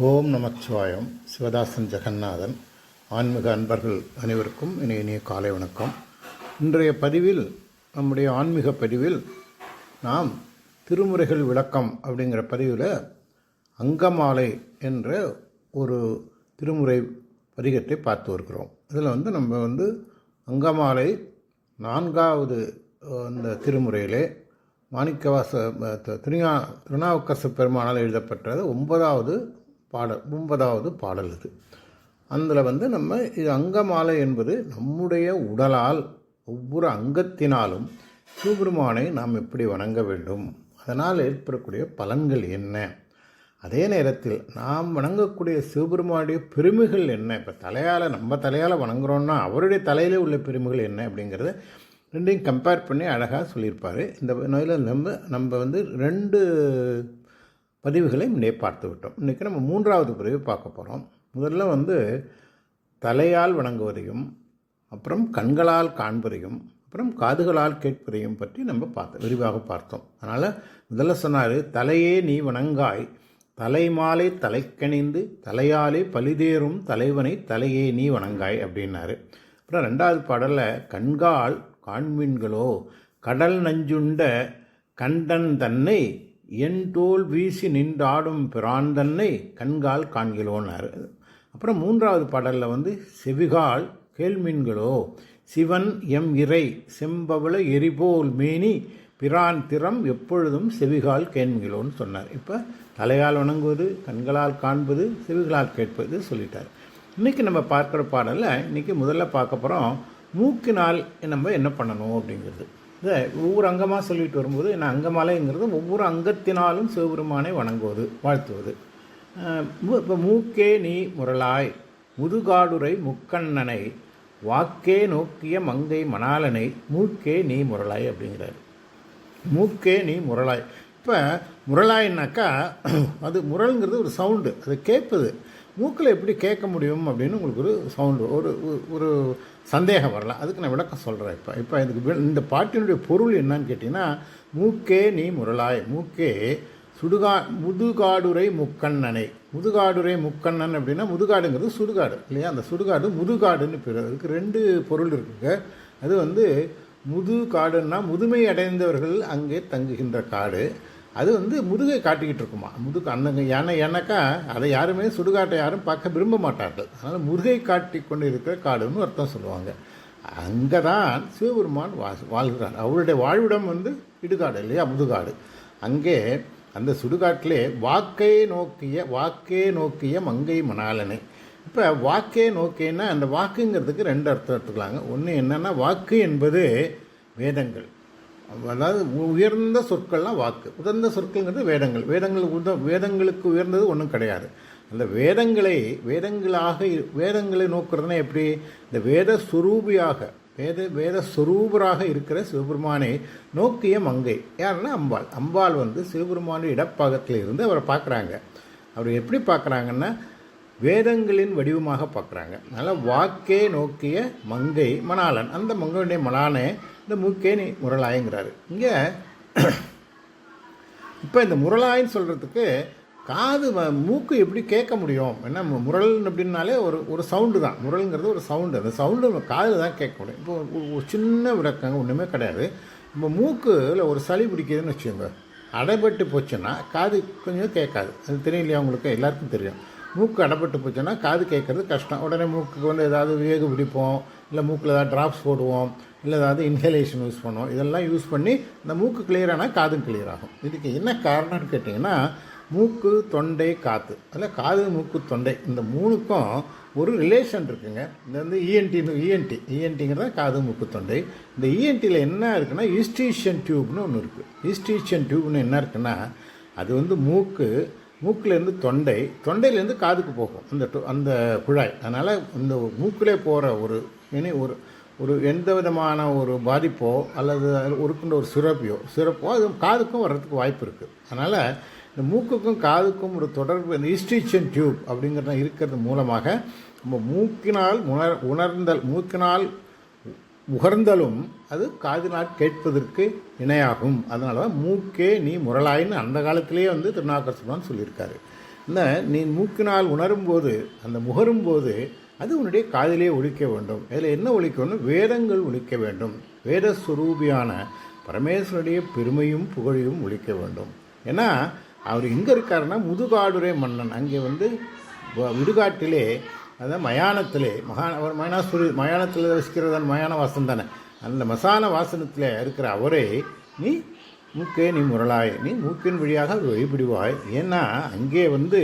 ஓம் நமச்சிவாயம். சிவதாசன் ஜெகநாதன். ஆன்மீக அன்பர்கள் அனைவருக்கும் இனிய காலை வணக்கம். இன்றைய பதிவில், நம்முடைய ஆன்மீக பதிவில் நாம் திருமுறைகள் விளக்கம் அப்படிங்கிற பதிவில் அங்கமாலை என்ற ஒரு திருமுறை பதிகத்தை பார்த்து வருகிறோம். இதில் நம்ம அங்கமாலை 4வது அந்த திருமுறையிலே மாணிக்கவாச திருநாவுக்கரசு பெருமானால் எழுதப்பட்டது 9வது பாடல் இது. அதில் நம்ம இது அங்கமாலை என்பது நம்முடைய உடலால் ஒவ்வொரு அங்கத்தினாலும் சிவபெருமானை நாம் எப்படி வணங்க வேண்டும், அதனால் ஏற்படக்கூடிய பலன்கள் என்ன, அதே நேரத்தில் நாம் வணங்கக்கூடிய சிவபெருமானுடைய பெருமைகள் என்ன. இப்போ நம்ம தலையால் வணங்குறோன்னா அவருடைய தலையிலே உள்ள பெருமைகள் என்ன அப்படிங்கிறத ரெண்டையும் கம்பேர் பண்ணி அழகாக சொல்லியிருப்பார். இந்த நோயில் நம்ம 2 பதிவுகளை முன்னே பார்த்து விட்டோம். இன்றைக்கி நம்ம 3வது பதிவு பார்க்க போகிறோம். முதல்ல தலையால் வணங்குவதையும், அப்புறம் கண்களால் காண்பதையும், அப்புறம் காதுகளால் கேட்பதையும் பற்றி நம்ம விரிவாக பார்த்தோம். அதனால் முதல்ல சொன்னார், தலையே நீ வணங்காய் தலைமாலை தலைக்கணிந்து தலையாலே பலிதேறும் தலைவனை தலையே நீ வணங்காய் அப்படின்னாரு. அப்புறம் 2வது பாடலில் கண்கால் காண்மீன்களோ கடல் நஞ்சுண்ட கண்டன் தன்னை என் தோல் வீசி நின்றாடும் பிரான் தன்னை கண்கால் காண்கிலோன்னாரு. அப்புறம் 3வது பாடலில் செவிகால் கேள்மீன்களோ சிவன் எம் இறை செம்பவள எரிபோல் மேனி பிரான் திறம் எப்பொழுதும் செவிகால் கேள்மிகளோன்னு சொன்னார். இப்போ தலையால் வணங்குவது, கண்களால் காண்பது, செவிகளால் கேட்பது சொல்லிட்டார். இன்றைக்கி நம்ம பார்க்குற பாடலில் இன்றைக்கி முதல்ல பார்க்க போகிறோம் மூக்கினால் நம்ம என்ன பண்ணணும் அப்படிங்கிறது. இதை ஒவ்வொரு அங்கமாக சொல்லிட்டு வரும்போது என்ன அங்கமாலைங்கிறது ஒவ்வொரு அங்கத்தினாலும் சிவபெருமானை வணங்குவது, வாழ்த்துவது. இப்போ மூக்கே நீ முரளாய் முதுகாடுரை முக்கண்ணனை வாக்கே நோக்கிய மங்கை மணாலனை மூக்கே நீ முரளாய் அப்படிங்கிறார். மூக்கே நீ முரளாய். இப்போ முரளாயின்னாக்கா அது முரளுங்கிறது ஒரு சவுண்டு, அது கேட்பது. மூக்கில் எப்படி கேட்க முடியும் அப்படின்னு உங்களுக்கு ஒரு சவுண்டு, ஒரு சந்தேகம் வரலாம். அதுக்கு நான் விளக்கம் சொல்கிறேன். இப்போ இதுக்கு இந்த பாட்டினுடைய பொருள் என்னன்னு கேட்டிங்கன்னா, மூக்கே நீ முரளாய், மூக்கே முதுகாடுரை முக்கண்ணனை. முதுகாடுரை முக்கண்ணன் அப்படின்னா முதுகாடுங்கிறது சுடுகாடு இல்லையா? அந்த சுடுகாடு முதுகாடுன்னு பேர். அதுக்கு 2 பொருள் இருக்குங்க. அது முதுகாடுன்னா முதுமை அடைந்தவர்கள் அங்கே தங்குகின்ற காடு. அது முதுகை காட்டிக்கிட்டு இருக்குமா, அந்த ஏன்னாக்கா அதை யாருமே சுடுகாட்டை யாரும் பார்க்க விரும்ப மாட்டார்கள். அதனால் முதுகை காட்டி கொண்டு இருக்கிற காடுன்னு அர்த்தம் சொல்லுவாங்க. அங்கே தான் சிவபெருமான் வாழ்கிறார். அவருடைய வாழ்விடம் இடுகாடு இல்லையா, முதுகாடு. அங்கே அந்த சுடுகாட்டிலே வாக்கே நோக்கிய மங்கை மணாலனை. இப்போ வாக்கே நோக்கியன்னா அந்த வாக்குங்கிறதுக்கு 2 அர்த்தம் எடுத்துக்கலாங்க. ஒன்று என்னென்னா, வாக்கு என்பது வேதங்கள், அதாவது உயர்ந்த சொற்கள்லாம் வாக்கு. உயர்ந்த சொற்கள்ங்கிறது வேதங்கள். வேதங்களுக்கு உயர்ந்தது ஒன்றும் கிடையாது. அந்த வேதங்களை நோக்கிறதுனா எப்படி? இந்த வேத ஸ்வரூபராக இருக்கிற சிவபெருமானை நோக்கிய மங்கை யாருன்னா அம்பாள். அம்பாள் சிவபெருமானுடைய இடப்பாகத்தில் இருந்து அவரை பார்க்குறாங்க. அவர் எப்படி பார்க்குறாங்கன்னா வேதங்களின் வடிவமாக பார்க்குறாங்க. அதனால் வாக்கே நோக்கிய மங்கை மணாலன், அந்த மங்கையுடைய மணானே இந்த மூக்கே நீ முரளாய்ங்கிறாரு. இங்கே இப்போ இந்த முரளாயின்னு சொல்கிறதுக்கு மூக்கு எப்படி கேட்க முடியும்? ஏன்னா முரல் அப்படின்னாலே ஒரு சவுண்டு தான். முரல்ங்கிறது ஒரு சவுண்டு. அந்த சவுண்டு காதில் தான் கேட்க முடியும். இப்போ ஒரு சின்ன விளக்கங்க, ஒன்றுமே கிடையாது. இப்போ மூக்கில் ஒரு சளி பிடிக்குதுன்னு வச்சுக்கோங்க, அடைபட்டு போச்சுன்னா காது கொஞ்சம் கேட்காது. அது தெரியும் இல்லையா உங்களுக்கு? எல்லாருக்கும் தெரியும். மூக்கு அடைப்பட்டு போச்சுன்னா காது கேட்குறது கஷ்டம். உடனே மூக்குக்கு ஏதாவது வேகு பிடிப்போம், இல்லை மூக்கில் ஏதாவது ட்ராப்ஸ் போடுவோம், இல்லை ஏதாவது இன்ஹலேஷன் யூஸ் பண்ணுவோம். இதெல்லாம் யூஸ் பண்ணி இந்த மூக்கு கிளியரானால் காதும் கிளியர் ஆகும். இதுக்கு என்ன காரணம்னு கேட்டிங்கன்னா, மூக்கு தொண்டை காற்று, அதில் காது மூக்கு தொண்டை இந்த 3க்கும் ஒரு ரிலேஷன் இருக்குங்க. இந்த இஎன்டிங்கிறத காது மூக்கு தொண்டை. இந்த இஎன்டியில் என்ன இருக்குன்னா ஈஸ்டீஷியன் டியூப்னு ஒன்று இருக்குது. ஈஸ்டீஷியன் டியூப்னு என்ன இருக்குன்னா, அது மூக்கிலேருந்து தொண்டையிலேருந்து காதுக்கு போகும் அந்த குழாய். அதனால் இந்த மூக்கிலே போகிற ஒரு எந்த விதமான ஒரு பாதிப்போ அல்லது ஒருக்குன்ற ஒரு சிறப்போ அது காதுக்கும் வர்றதுக்கு வாய்ப்பு இருக்குது. அதனால் இந்த மூக்குக்கும் காதுக்கும் ஒரு தொடர்பு இந்த ஈஸ்டீஷியன் டியூப் அப்படிங்கிறத இருக்கிறது மூலமாக நம்ம மூக்கினால் மூக்கினால் முகர்ந்தலும் அது காதினால் கேட்பதற்கு இணையாகும். அதனால தான் மூக்கே நீ முரளாயின்னு அந்த காலத்திலேயே திருநாவுக்கரசர் சொல்லியிருக்காரு. இந்த நீ மூக்கினால் உணரும்போது அந்த முகரும்போது அது உன்னுடைய காதிலே ஒலிக்க வேண்டும். அதில் என்ன ஒலிக்க வேண்டும்? வேதங்கள் ஒலிக்க வேண்டும். வேத சுரூபியான பரமேஸ்வருடைய பெருமையும் புகழையும் ஒலிக்க வேண்டும். ஏன்னா அவர் எங்கே இருக்காருன்னா முதுகாடுரை மன்னன் அங்கே வந்து விடுகாட்டிலே, அதான் மயானத்திலே, அவர் மயானத்தில் வசிக்கிறதான் மயான வாசம் தானே, அந்த மசான வாசனத்தில் இருக்கிற அவரை நீ மூக்கே நீ முரளாய், நீ மூக்கின் வழியாக அது வழிபடுவாய். ஏன்னா அங்கே வந்து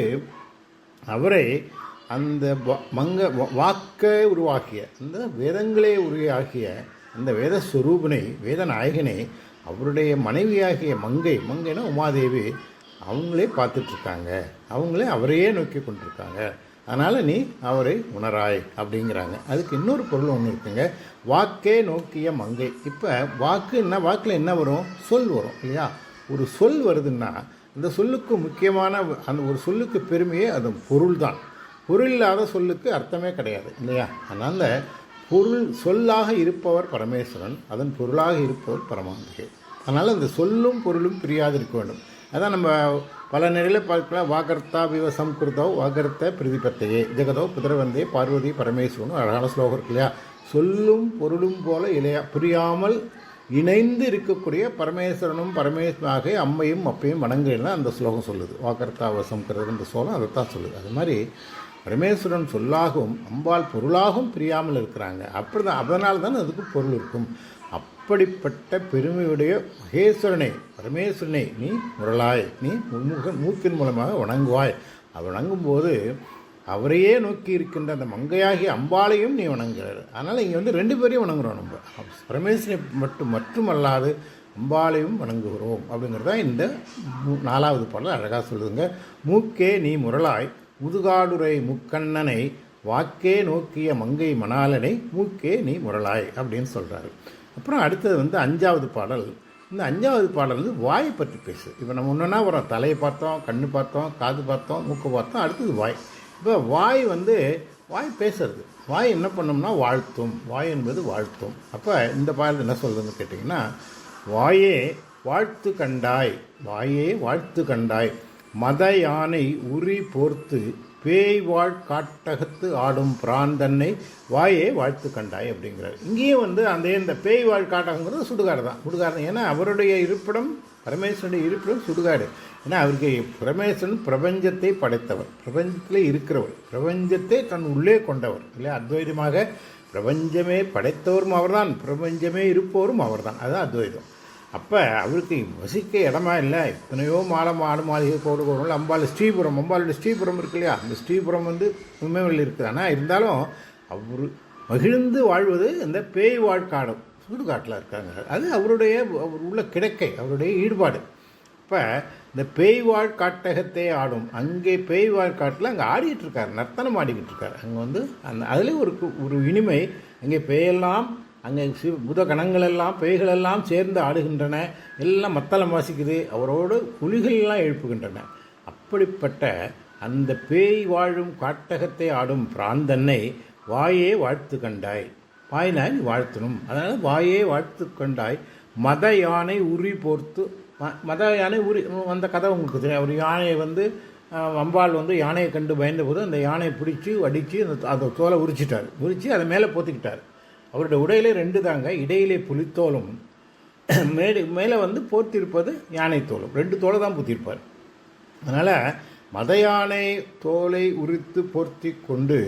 அவரை அந்த வாக்கை உருவாக்கிய, அந்த வேதங்களே உருவாக்கிய அந்த வேத ஸ்வரூபனை, வேத நாயகனை அவருடைய மனைவியாகிய மங்கைனா உமாதேவி அவங்களே பார்த்துட்ருக்காங்க, அவங்களே அவரையே நோக்கி கொண்டிருக்காங்க. அதனால் நீ அவரை உணராய் அப்படிங்கிறாங்க. அதுக்கு இன்னொரு பொருள் ஒன்று இருக்குங்க, வாக்கே நோக்கிய மங்கை. இப்போ வாக்குன்னா வாக்கில் என்ன வரும்? சொல் வரும் இல்லையா? ஒரு சொல் வருதுன்னா அந்த சொல்லுக்கு முக்கியமான அந்த ஒரு சொல்லுக்கு பெருமையே அது பொருள் தான். பொருள் இல்லாத சொல்லுக்கு அர்த்தமே கிடையாது இல்லையா? அதனால் பொருள் சொல்லாக இருப்பவர் பரமேஸ்வரன், அதன் பொருளாக இருப்பவர் பரமாம்பிகை. அதனால் அந்த சொல்லும் பொருளும் பிரியாது இருக்க வேண்டும். அதான் நம்ம பல நிலையில் பார்க்கலாம். வாகர்த்தா விவ சம்கிருதோ வாகர்த்த பிரதிபத்தையே ஜெகதோ புதிரவந்தே பார்வதி பரமேஸ்வரன் அழகான ஸ்லோகம் இருக்கு இல்லையா? சொல்லும் பொருளும் போல புரியாமல் இணைந்து இருக்கக்கூடிய பரமேஸ்வரனும் பரமேஸ்வராக அம்மையும் அப்பையும் வணங்குறதுலாம் அந்த ஸ்லோகம் சொல்லுது. வாகர்த்தா விவ சம்கிருதம் இந்த ஸ்லோகம் அதைத்தான் சொல்லுது. அது மாதிரி பரமேஸ்வரன் சொல்லாகவும் அம்பாள் பொருளாகவும் பிரியாமல் இருக்கிறாங்க. அப்படி தான், அதனால தான் அதுக்கு பொருள் இருக்கும். அப்படிப்பட்ட பெருமையுடைய மகேஸ்வரனை பரமேஸ்வரனை நீ முரளாய், நீ மூக்கின் மூலமாக வணங்குவாய். வணங்கும்போது அவரையே நோக்கி இருக்கின்ற அந்த மங்கையாகிய அம்பாளையும் நீ வணங்குகிறார். அதனால் இங்கே வந்து ரெண்டு பேரையும் வணங்குகிறோம். நம்ம பரமேஸ்வரனை மட்டுமல்லாது அம்பாளையும் வணங்குகிறோம் அப்படிங்கிறதான் இந்த 4வது பாடல் அழகாக சொல்லுதுங்க. மூக்கே நீ முரளாய் முதுகாடுரை முக்கண்ணனை வாக்கே நோக்கிய மங்கை மணாலனை மூக்கே நீ முரளாய் அப்படின்னு சொல்கிறாரு. அப்புறம் அடுத்தது வந்து 5வது பாடல். இந்த 5வது பாடல் வந்து வாயை பற்றி பேசு. இப்போ நம்ம ஒன்றுனா வரோம், தலையை பார்த்தோம், கண்ணு பார்த்தோம், காது பார்த்தோம், மூக்கு பார்த்தோம், அடுத்தது வாய். இப்போ வாய் பேசுறது. வாய் என்ன பண்ணோம்னா வாழ்த்தும். வாய் என்பது வாழ்த்தும். அப்போ இந்த பாடல் என்ன சொல்கிறதுன்னு கேட்டிங்கன்னா, வாயே வாழ்த்து கண்டாய், வாயே வாழ்த்து கண்டாய், மத யானை உரி போர்த்து பேய் வாழ் காட்டகத்து ஆடும் பிராந்தன்னை வாயே வாழ்த்து கண்டாய் அப்படிங்கிறார். இங்கேயும் வந்து இந்த பேய் வாழ் காட்டகங்கிறது சுடுகாடு தான். ஏன்னா அவருடைய இருப்பிடம், பரமேஸ்வரனுடைய இருப்பிடம் சுடுகாடு. ஏன்னா அவருக்கு பரமேஸ்வரன் பிரபஞ்சத்தை படைத்தவர், பிரபஞ்சத்தில் இருக்கிறவர், பிரபஞ்சத்தை தன் உள்ளே கொண்டவர் இல்லையா? அத்வைதமாக பிரபஞ்சமே படைத்தவரும் அவர்தான், பிரபஞ்சமே இருப்பவரும் அவர்தான். அதுதான் அத்வைதம். அப்போ அவருக்கு வசிக்க இடமா இல்லை. எத்தனையோ மாடு மாளிகை கோடு அம்பாளுடைய ஸ்ரீபுரம் இருக்கு இல்லையா? அந்த ஸ்ரீபுரம் வந்து உண்மையில் இருக்குது. ஆனால் இருந்தாலும் அவர் மகிழ்ந்து வாழ்வது இந்த பேய் வாழ்க்காடும் சுடுகாட்டில் இருக்காங்க. அது அவருடைய உள்ள கிடைக்கை, அவருடைய ஈடுபாடு. இப்போ இந்த பேய் வாழ் காட்டகத்தை ஆடும், அங்கே பேய் வாழ்காட்டில் அங்கே ஆடிக்கிட்டு இருக்கார், நர்த்தனம் ஆடிக்கிட்டு இருக்கார். அங்கே வந்து அதுலேயும் ஒரு இனிமை. அங்கே பேயெல்லாம், அங்கே புத கணங்களெல்லாம் பேய்களெல்லாம் சேர்ந்து ஆடுகின்றன, எல்லாம் மத்தளம் வாசிக்குது, அவரோடு புலிகளெல்லாம் எழுப்புகின்றன. அப்படிப்பட்ட அந்த பேய் வாழும் காட்டகத்தை ஆடும் பிராந்தன்னை வாயே வாழ்த்து கண்டாய், வாயினாய் வாழ்த்தணும். அதனால் வாயே வாழ்த்து கண்டாய், மத யானை உரி போர்த்து. மத யானை உரி, அந்த கதை உங்களுக்கு தெரியும். அவர் யானையை வந்து அம்பாள் வந்து யானையை கண்டு பயந்தபோது அந்த யானையை பிடிச்சி அடித்து அந்த தோலை உரிச்சு அதை மேலே போத்திக்கிட்டார். அவருடைய உடையிலே 2 தாங்க, இடையிலே புலித்தோலும் மேலே வந்து போர்த்திருப்பது யானை தோலும். 2 தோலை தான் பூத்திருப்பார். அதனால் மத யானை தோலை உரித்து போர்த்தி கொண்டு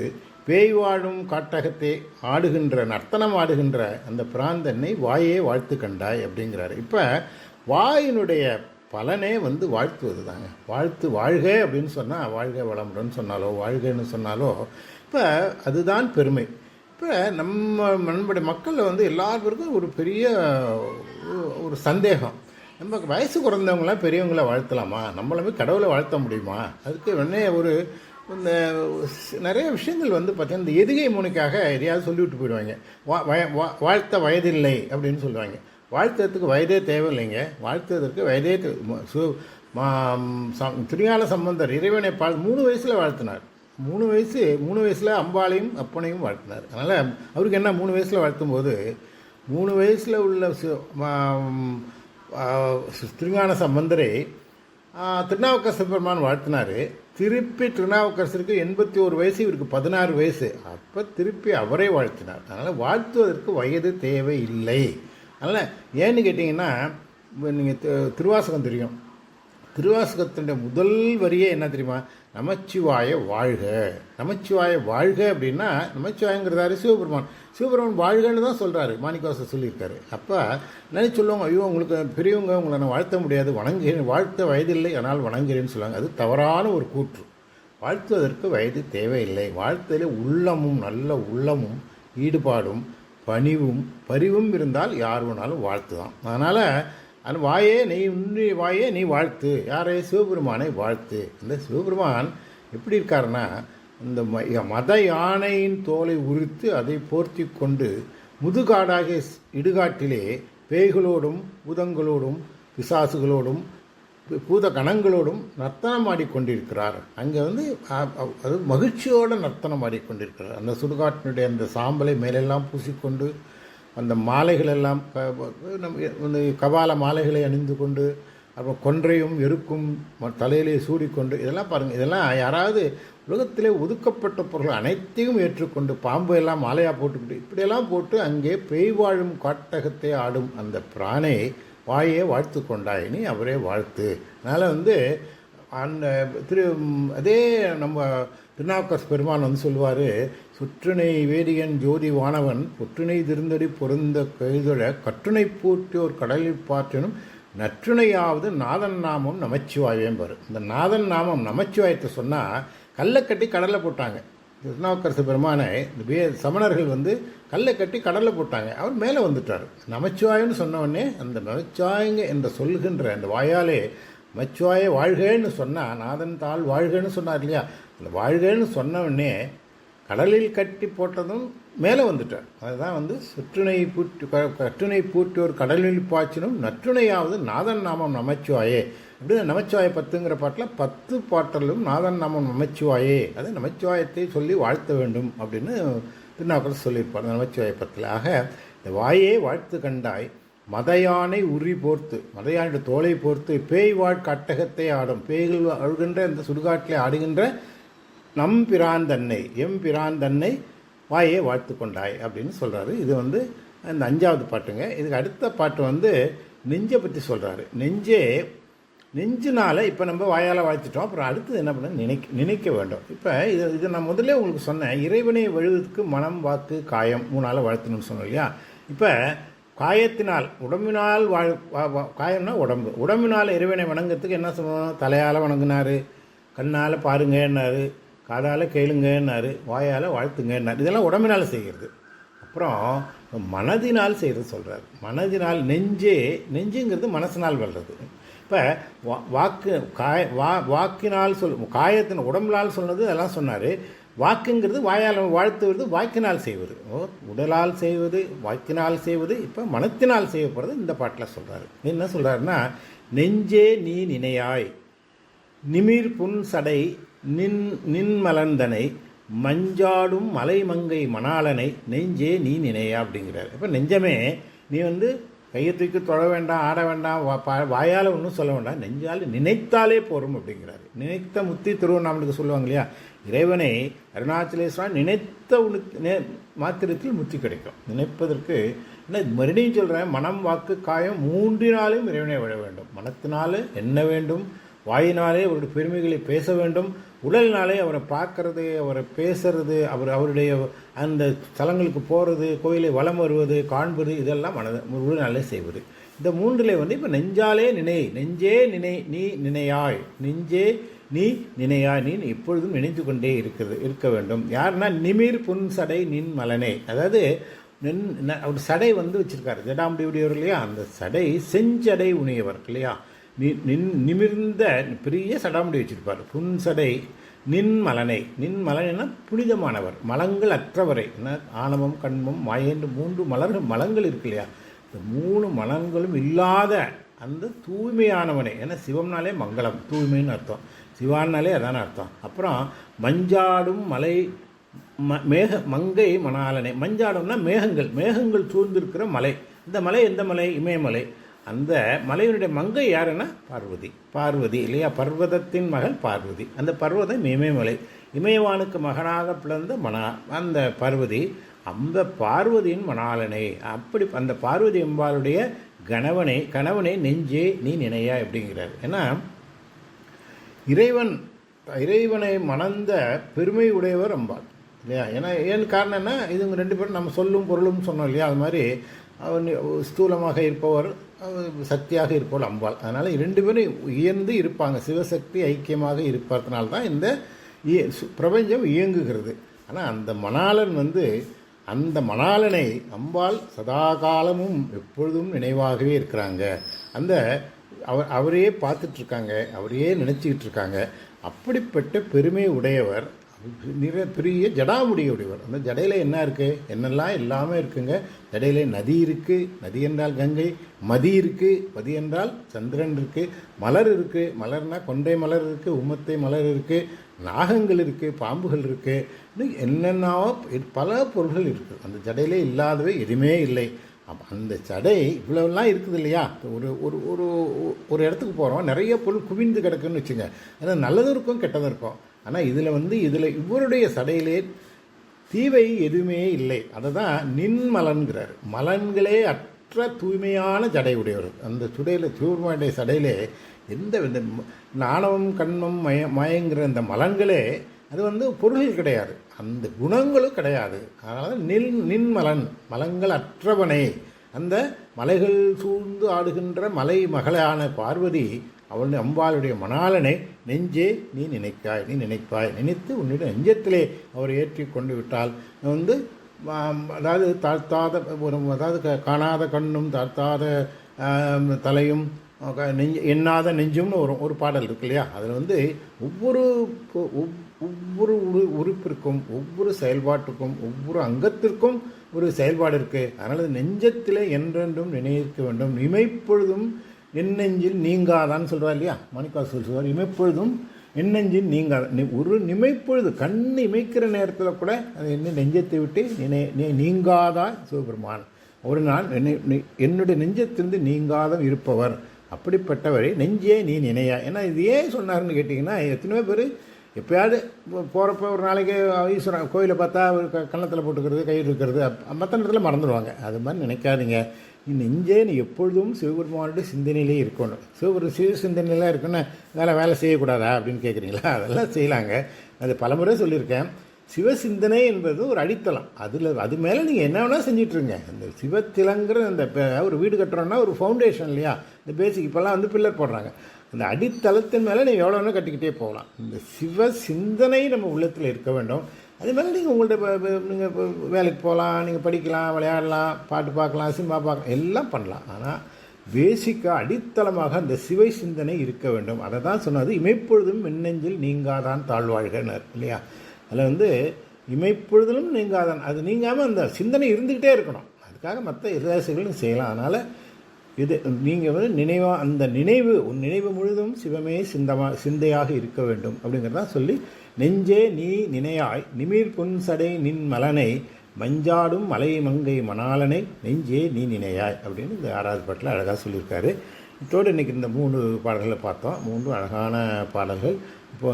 பேய் வாழும் காட்டகத்தை ஆடுகின்ற, நர்த்தனம் ஆடுகின்ற அந்த பிராந்தனை வாயே வாழ்த்து கண்டாய் அப்படிங்கிறாரு. இப்போ வாயினுடைய பலனே வந்து வாழ்த்துவது தாங்க. வாழ்த்து, வாழ்க அப்படின்னு சொன்னால், வாழ்க வளமுடன் சொன்னாலோ வாழ்கன்னு சொன்னாலோ இப்போ அதுதான் பெருமை. இப்போ நம்மளுடைய மக்களில் வந்து எல்லாருக்கும் ஒரு பெரிய ஒரு சந்தேகம், நம்ம வயசு குறைந்தவங்களாம் பெரியவங்கள வாழ்த்தலாமா, நம்மளுமே கடவுளை வாழ்த்த முடியுமா? அதுக்கு உடனே இந்த நிறைய விஷயங்கள் வந்து பார்த்தீங்கன்னா இந்த எதுகை முனைக்காக எதையாவது சொல்லிவிட்டு போயிடுவாங்க. வாழ்த்த வயதில்லை அப்படின்னு சொல்லுவாங்க. வாழ்த்துறதுக்கு வயதே தேவையில்லைங்க. வாழ்த்துவதற்கு வயதே திருஞான சம்பந்தர் இறைவனை 3 வயசில் வாழ்த்தினார். 3 வயசில் அம்பாளையும் அப்பனையும் வாழ்த்தினார். அதனால் அவருக்கு என்ன 3 வயசில் வாழ்த்தும் போது 3 வயசில் உள்ள திருஞான சம்பந்தரை திருநாவுக்கரசு பெருமான் வாழ்த்தினார். திருப்பி திருநாவுக்கரசருக்கு 81 வயசு, இவருக்கு 16 வயசு. அப்போ திருப்பி அவரே வாழ்த்தினார். அதனால் வாழ்த்துவதற்கு வயது தேவை இல்லை. அதனால் ஏன்னு கேட்டிங்கன்னா, நீங்கள் திருவாசகம் தெரியும். திருவாசகத்தினுடைய முதல் வரியே என்ன தெரியுமா? நமச்சிவாய வாழ்க. நமச்சிவாய வாழ்க அப்படின்னா, நமச்சிவாயங்கிறதாரு சிவபெருமான். சிவபெருமான் வாழ்கன்னு தான் சொல்கிறாரு, மாணிக்கவாசர் சொல்லியிருக்காரு. அப்போ நினைச்சு சொல்லுவாங்க, ஐயோ உங்களுக்கு பெரியவங்க உங்களை நான் வாழ்த்த முடியாது, வணங்குகிறேன், வாழ்த்த வயதில்லை ஆனால் வணங்குகிறேன்னு சொல்லுவாங்க. அது தவறான ஒரு கூற்று. வாழ்த்துவதற்கு வயது தேவையில்லை. வாழ்த்ததில் உள்ளமும், நல்ல உள்ளமும், ஈடுபாடும், பணிவும், பரிவும் இருந்தால் யார் வேணாலும் வாழ்த்து தான். அதனால் அந்த வாயே நீ வாழ்த்து. யாரை? சிவபெருமானை வாழ்த்து. அந்த சிவபெருமான் எப்படி இருக்காருன்னா, இந்த மத யானையின் தோலை உரித்து அதை போர்த்தி கொண்டு முதுகாடாகிய இடுகாட்டிலே பேய்களோடும் பூதங்களோடும் பிசாசுகளோடும் பூத கணங்களோடும் நர்த்தனம் ஆடிக்கொண்டிருக்கிறார். அங்கே அது மகிழ்ச்சியோடு நர்த்தனம் ஆடிக்கொண்டிருக்கிறார். அந்த சுடுகாட்டினுடைய அந்த சாம்பலை மேலெல்லாம் பூசிக்கொண்டு, அந்த மாலைகளெல்லாம் கபால மாலைகளை அணிந்து கொண்டு, அப்புறம் கொன்றையும் எருக்கும் தலையிலே சூடிக்கொண்டு, இதெல்லாம் பாருங்கள். இதெல்லாம் யாராவது உலகத்திலே ஒதுக்கப்பட்ட பொருள் அனைத்தையும் ஏற்றுக்கொண்டு, பாம்பு எல்லாம் மாலையாக போட்டுக்கிட்டு இப்படியெல்லாம் போட்டு அங்கே பேய் வாழும் காட்டகத்தை ஆடும் அந்த பிரானை வாயே வாழ்த்து கொண்டாய், நீ அவரே வாழ்த்து. அதனால் அந்த அதே நம்ம திருநாவுக்கரசு பெருமான் சொல்லுவார், சுற்றுனை வேதியன் ஜோதி வானவன் புற்றுனை திருந்தடி பொருந்த கைதொழ கற்றுனை பூட்டியோர் கடலில் பாற்றினும் நற்றுணையாவது நாதன் நாமம் நமச்சிவாயம்பார். இந்த நாதன் நாமம் நமச்சிவாயத்தை சொன்னால் கல்லை கட்டி கடலில் போட்டாங்க. திருநாவுக்கரசு பெருமானை இந்த சமணர்கள் கல்லை கட்டி கடலில் போட்டாங்க. அவர் மேலே வந்துட்டார். நமச்சிவாயன்னு சொன்னவொடனே அந்த நமச்சிவாயங்க என்று சொல்கின்ற அந்த வாயாலே நமச்சிவாய வாழ்கன்னு சொன்னால், நாதன் தாள் வாழ்கன்னு சொன்னார் இல்லையா, அந்த வாழ்கன்னு சொன்னவொடனே கடலில் கட்டி போட்டதும் மேலே வந்துட்டார். அதுதான் சுற்றுனை பூட்டி கற்றுனை பூட்டியோர் கடலில் பாய்ச்சினும் நற்றுணையாவது நாதன் நாமம் நமச்சிவாயே. அப்படி நமச்சிவாய 10ங்கிற பாட்டில் 10 பாட்டலும் நாதன் நாமம் நமச்சிவாயே, அது நமச்சிவாயத்தை சொல்லி வாழ்த்த வேண்டும் அப்படின்னு திருநாவுக்கரசர் சொல்லியிருப்பார் நமச்சிவாய 10. ஆக இந்த வாயே வாழ்த்து கண்டாய் மதையானை உரி போர்த்து, மதையானுடைய தோலை போர்த்து பேய் வாழ்க்கட்டகத்தை ஆடும், பேய்கள் அழுகின்ற அந்த சுடுகாட்டிலே ஆடுகின்ற நம் பிரான் தன்னை, எம் பிரான் தன்னை வாயே வாழ்த்து கொண்டாய் அப்படின்னு சொல்கிறாரு. இது அந்த 5வது பாட்டுங்க. இதுக்கு அடுத்த பாட்டு நெஞ்சை பற்றி சொல்கிறாரு. நெஞ்சுனால இப்போ நம்ம வாயால் வாழ்த்துட்டோம். அப்புறம் அடுத்தது என்ன பண்ண நினைக்க வேண்டும். இப்போ இது நான் முதல்ல உங்களுக்கு சொன்னேன், இறைவனை வழுவதற்கு மனம், வாக்கு, காயம் 3 வாழ்த்தணும்னு சொன்னோம் இல்லையா. இப்போ காயத்தினால், உடம்பினால் காயம்னா உடம்பு, உடம்பினால் இறைவனை வணங்கிறதுக்கு என்ன சொல்லணும்? தலையால் வணங்கினார், கண்ணால் பாருங்கன்னாரு, காதால் கேளுங்கன்னாரு, வாயால் வாழ்த்துங்கன்னாரு. இதெல்லாம் உடம்பினால் செய்கிறது. அப்புறம் மனதினால் செய்கிறது சொல்கிறார். மனதினால் நெஞ்சுங்கிறது மனசினால் வர்றது. இப்போ வாக்கினால் காயத்தின் உடம்பினால் சொன்னது அதெல்லாம் சொன்னார். வாக்குங்கிறது வாயால் வாழ்த்துவது, வாக்கினால் செய்வது, உடலால் செய்வது, வாக்கினால் செய்வது. இப்போ மனத்தினால் செய்யப்படுறது இந்த பாட்டில் சொல்கிறாரு. என்ன சொல்கிறாருன்னா, நெஞ்சே நீ நினையாய் நிமிர் புன் சடை நின் மலர்ந்தனை மஞ்சாடும் மலை மங்கை மணாளனை நெஞ்சே நீ நினையா அப்படிங்கிறார். இப்போ நெஞ்சமே நீ கையை தூக்கி தொழ வேண்டாம், ஆட வேண்டாம், வாயால் ஒன்றும் சொல்ல வேண்டாம், நெஞ்சால் நினைத்தாலே போகும் அப்படிங்கிறாரு. நினைத்த முத்தி திருவண்ணாமலுக்கு சொல்லுவாங்க இல்லையா, இறைவனை அருணாச்சலேஸ்வரன் நினைத்த மாத்திரத்தில் முத்தி கிடைக்கும். நினைப்பதற்கு என்ன மறுபடியும் சொல்கிறேன், மனம், வாக்கு, காயம் 3னாலும் இறைவனை விட வேண்டும். மனத்தினாலே என்ன வேண்டும், வாயினாலே அவருடைய பெருமைகளை பேச வேண்டும், உடலினாலே அவரை பார்க்கறது, அவரை பேசுறது, அவருடைய அந்த ஸ்தலங்களுக்கு போகிறது, கோயிலை வலம் வருவது, காண்பது, இதெல்லாம் உடல்னாலே செய்வது. இந்த 3லே இப்போ நெஞ்சாலே நெஞ்சே நீ நினையாய், நெஞ்சே நீ நினையாய், நீ எப்பொழுதும் நினைத்து கொண்டே இருக்க வேண்டும். யாருன்னா நிமிர் புன் சடை நின் மலனே, அதாவது அவர் சடை வச்சிருக்காரு ஜடாமுடியுடையவர் இல்லையா, அந்த சடை செஞ்சடை உணையவர் இல்லையா, நிமிர்ந்த பெரிய சடாமுடி வச்சிருப்பார். புன்சடை நின் மலனைனா புனிதமானவர், மலங்கள் அற்றவரை. ஆணவம், கண்மம், மாயன்று 3 மலங்கள் இருக்கு இல்லையா, இந்த 3 மலங்களும் இல்லாத அந்த தூய்மையானவனை. ஏன்னா சிவம்னாலே மங்களம், தூய்மைன்னு அர்த்தம், சிவான்னாலே அதான அர்த்தம். அப்புறம் மஞ்சாடும் மலை மங்கை மணாலனை, மஞ்சாடும்னா மேகங்கள் சூழ்ந்திருக்கிற மலை. இந்த மலை எந்த மலை? இமயமலை. அந்த மலையினுடைய மங்கை யாருன்னா பார்வதி. பார்வதி இல்லையா, பர்வதத்தின் மகள் பார்வதி. அந்த பர்வதம் இமயமலை, இமயவானுக்கு மகனாக பிறந்த அந்த பார்வதி, அந்த பார்வதியின் மணாளனை. அப்படி அந்த பார்வதி அம்பாளுடைய கணவனை நெஞ்சே நீ நினையா அப்படிங்கிறார். ஏன்னா இறைவனை மணந்த பெருமை உடையவர் அம்பாள் இல்லையா. ஏன்னா ஏன் காரணம்னா இதுங்க ரெண்டு பேரும் நம்ம சொல்லும் பொருளும் சொன்னோம் இல்லையா. அது மாதிரி ஸ்தூலமாக இருப்பவர், சக்தியாக இருப்பவர் அம்பாள். அதனால் ரெண்டு பேரும் உயர்ந்து இருப்பாங்க, சிவசக்தி ஐக்கியமாக இருப்பதனால்தான் இந்த பிரபஞ்சம் இயங்குகிறது. ஆனால் அந்த மணாளன் அந்த மணாளனை அம்பாள் சதா காலமும் எப்பொழுதும் நினைவாகவே இருக்கிறாங்க. அவரையே பார்த்துட்ருக்காங்க, அவரையே நினச்சிக்கிட்டு இருக்காங்க. அப்படிப்பட்ட பெருமை உடையவர், பெரிய ஜடாமுடியுடையவர். அந்த ஜடையில் என்ன இருக்குது, என்னெல்லாம் எல்லாமே இருக்குங்க. ஜடையில் நதி இருக்குது, நதி என்றால் கங்கை. மதி இருக்குது, மதி என்றால் சந்திரன் இருக்குது. மலர் இருக்குது, மலர்னால் கொண்டை மலர் இருக்குது, உம்மத்தை மலர் இருக்குது. நாகங்கள் இருக்குது, பாம்புகள் இருக்குது. இன்னும் என்னென்ன பல பொருள்கள் இருக்குது. அந்த ஜடையிலே இல்லாதவை எதுவுமே இல்லை. அந்த ஜடை இவ்வளோலாம் இருக்குது இல்லையா. ஒரு ஒரு ஒரு ஒரு இடத்துக்கு போகிறோம், நிறைய பொருள் குவிந்து கிடக்குன்னு வச்சுங்க. அதாவது நல்லதும் இருக்கும் கெட்டதும் இருக்கும். ஆனால் இதில் இவருடைய சடையிலே தீவை எதுவுமே இல்லை. அதை தான் நின்மலன்கிறார். மலன்களே அற்ற தூய்மையான ஜடை உடையவர். அந்த சிவபெருமானுடைய சடையிலே எந்த நாணவம் கண்மம் மயங்கிற அந்த மலன்களே அது பொருள்கள் கிடையாது, அந்த குணங்களும் கிடையாது. அதனால் நின்மலன், மலங்கள் அற்றவனே. அந்த மலைகள் சூழ்ந்து ஆடுகின்ற மலை மகளான பார்வதி அவளுடைய அம்பாளுடைய மணாளனை நெஞ்சே நீ நினைப்பாய். நினைத்து உன்னுடைய நெஞ்சத்திலே அவரை ஏற்றி கொண்டு விட்டால் அதாவது தாழ்த்தாத காணாத கண்ணும் தாழ்த்தாத தலையும் எண்ணாத நெஞ்சும்னு ஒரு பாடல் இருக்கு இல்லையா. அதில் ஒவ்வொரு உறுப்பிற்கும், ஒவ்வொரு செயல்பாட்டுக்கும், ஒவ்வொரு அங்கத்திற்கும் ஒரு செயல்பாடு இருக்குது. அதனால் நெஞ்சத்தில் என்றென்றும் நினைக்க வேண்டும். இமைப்பொழுதும் எண்ணெஞ்சில் நீங்காதான்னு சொல்கிறார் இல்லையா. மாணிக்கவாசகர் சொல்வார், இமைப்பொழுதும் எண்ணெஞ்சில் நீங்காத. ஒரு நிமைப்பொழுது கண் இமைக்கிற நேரத்தில் கூட அது என்ன நெஞ்சத்தை விட்டு நீங்காதா சிவபெருமான். ஒரு நாள் என்னுடைய நெஞ்சத்திலிருந்து நீங்காத இருப்பவர். அப்படிப்பட்டவரை நெஞ்சே நீ நினையா. ஏன்னா இது ஏன் சொன்னார்னு கேட்டிங்கன்னா, எத்தனையோ பேர் எப்போயாவது போகிறப்ப ஒரு நாளைக்கு ஈஸ்வரன் கோயிலை பார்த்தா கன்னத்தில் போட்டுக்கிறது, கயிறு இருக்கிறது, மற்ற நேரத்தில் மறந்துடுவாங்க. அது மாதிரி நினைக்காதீங்க. நெஞ்சே நீ எப்பொழுதும் சிவபெருமானுடைய சிந்தனையிலே இருக்கணும். சிவ சிந்தனையிலாம் இருக்குன்னு வேலை செய்யக்கூடாதா அப்படின்னு கேட்குறீங்களா? அதெல்லாம் செய்யலாங்க. அது பலமுறை சொல்லியிருக்கேன். சிவசிந்தனை என்பது ஒரு அடித்தளம். அது மேலே நீங்கள் என்ன வேணால் செஞ்சிட்ருங்க. இந்த சிவத்திலங்கிற அந்த ஒரு வீடு கட்டுறோன்னா ஒரு ஃபவுண்டேஷன் இல்லையா, இந்த பேசிக் இப்போல்லாம் பில்லர் போடுறாங்க. அந்த அடித்தளத்தின் மேலே நீங்கள் எவ்வளோ வேணால் கட்டிக்கிட்டே போகலாம். இந்த சிவ சிந்தனை நம்ம உள்ளத்தில் இருக்க வேண்டும். அது மேலே நீங்கள் உங்கள்கிட்ட நீங்கள் வேலைக்கு போகலாம், நீங்கள் படிக்கலாம், விளையாடலாம், பாட்டு பார்க்கலாம், சினிமா பார்க்கலாம், எல்லாம் பண்ணலாம். ஆனால் பேசிக்காக அடித்தளமாக அந்த சிவை சிந்தனை இருக்க வேண்டும். அதை தான் சொன்னது, இமைப்பொழுதும் மின்னெஞ்சில் நீங்காதான் தாழ்வாழ்கனர் இல்லையா. அதில் இமைப்பொழுதிலும் நீங்காதான், அது நீங்காமல் அந்த சிந்தனை இருந்துக்கிட்டே இருக்கணும். அதுக்காக மற்ற இலவசங்களும் செய்யலாம். அதனால் இது நீங்கள் அந்த நினைவு முழுதும் சிவமே சிந்தையாக இருக்க வேண்டும் அப்படிங்கிறதான் சொல்லி, நெஞ்சே நீ நினையாய் நிமிர் புன்சடை நின் மலனை மஞ்சாடும் மலை மங்கை மணாளனை நெஞ்சே நீ நினையாய் அப்படின்னு இந்த 6வது பாட்டில் அழகாக சொல்லியிருக்காரு. இதோடு இன்றைக்கி இந்த 3 பாடல்களை பார்த்தோம். 3 அழகான பாடல்கள். இப்போ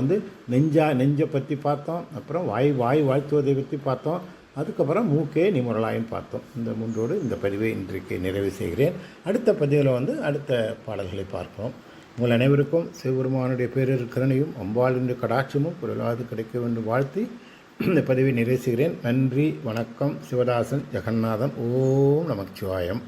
நெஞ்சை பற்றி பார்த்தோம், அப்புறம் வாய் வாழ்த்துவதை பற்றி பார்த்தோம், அதுக்கப்புறம் மூக்கே நிமுரலாயின்னு பார்த்தோம். இந்த 3ஓடு இந்த பதிவை இன்றைக்கு நிறைவு செய்கிறேன். அடுத்த பதிவில் அடுத்த பாடல்களை பார்ப்போம். உங்கள் அனைவருக்கும் சிவபெருமானுடைய பேரொரு கருணையும் அம்பாளினுடைய கடாட்சமும் குரலாது கிடைக்க வேண்டும் வாழ்த்தி இந்த பதிவை நிறைவு செய்கிறேன். நன்றி, வணக்கம். சிவதாசன், ஜெகநாதன். ஓம் நமச்சிவாயம்.